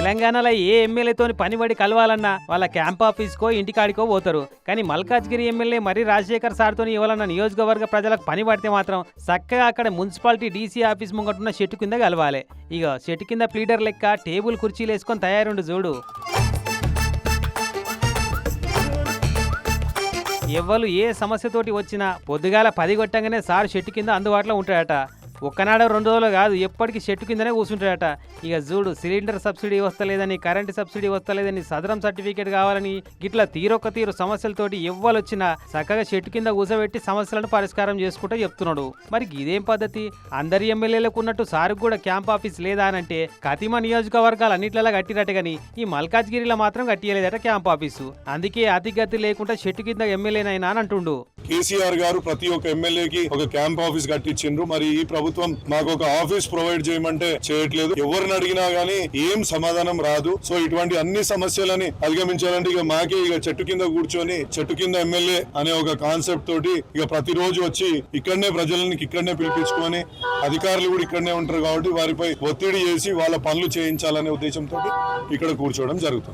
తెలంగాణలో ఏ ఎమ్మెల్యేతోని పనిపడి కలవాలన్నా వాళ్ళ క్యాంప్ ఆఫీస్కో ఇంటికాడికో పోతారు. కానీ మల్కాజ్గిరి ఎమ్మెల్యే మరి రాజశేఖర్ సార్తో ఇవ్వాలన్న నియోజకవర్గ ప్రజలకు పని పడితే మాత్రం చక్కగా అక్కడ మున్సిపాలిటీ డీసీ ఆఫీస్ ముంగటున్న చెట్టు కింద కలవాలి. ఇక చెట్టు కింద ప్లీడర్ లెక్క టేబుల్ కుర్చీలు వేసుకొని తయారుండు చూడు. ఎవ్వరు ఏ సమస్యతోటి వచ్చినా పొద్దుగాల 10 కొట్టంగానే సార్ చెట్టు కింద అందుబాటులో ఉంటాడట. ఒక్కనాడు 2 రోజులు కాదు, ఎప్పటికీ చెట్టు కిందనే కూర్చుంటాడట. ఇక చూడు, సిలిండర్ సబ్సిడీ వస్తలేదని, కరెంటు సబ్సిడీ వస్తలేదని, సదరం సర్టిఫికేట్ కావాలని గిట్లా తీరొక్క తీరు సమస్యలతోటి ఎవ్వరు వచ్చినా చక్కగా చెట్టు కింద కూర్చోబెట్టి సమస్యలను పరిష్కారం చేసుకుంటూ చెప్తున్నాడు. మరి ఇదేం పద్ధతి? అందరి ఎమ్మెల్యేలకు ఉన్నట్టు సార్కు కూడా క్యాంప్ ఆఫీస్ లేదా అనంటే కతిమ నియోజకవర్గాలు అన్నిట్లలో కట్టినట్టు కానీ ఈ మల్కాజ్గిరిలో మాత్రం కట్టియలేదట క్యాంప్ ఆఫీసు. అందుకే అతిగతి లేకుండా చెట్టు కింద ఎమ్మెల్యేనైనా అని అంటుండు. కేసీఆర్ గారు ప్రతి ఒక్క ఎమ్మెల్యేకి ఒక క్యాంప్ ఆఫీస్ కట్టించిండ్రు. మరి ఈ ప్రభుత్వం మాకు ఒక ఆఫీస్ ప్రొవైడ్ చేయమంటే చేయట్లేదు. ఎవరిని అడిగినా గానీ ఏం సమాధానం రాదు. సో ఇటువంటి అన్ని సమస్యలని అధిగమించాలంటే ఇక మాకే ఇక చెట్టు కింద కూర్చొని చెట్టు కింద ఎమ్మెల్యే అనే ఒక కాన్సెప్ట్ తోటి ఇక ప్రతిరోజు వచ్చి ఇక్కడనే ప్రజలని ఇక్కడనే పిలిపించుకొని అధికారులు కూడా ఇక్కడనే ఉంటారు కాబట్టి వారిపై ఒత్తిడి చేసి వాళ్ళ పనులు చేయించాలనే ఉద్దేశంతో ఇక్కడ కూర్చోవడం జరుగుతుంది.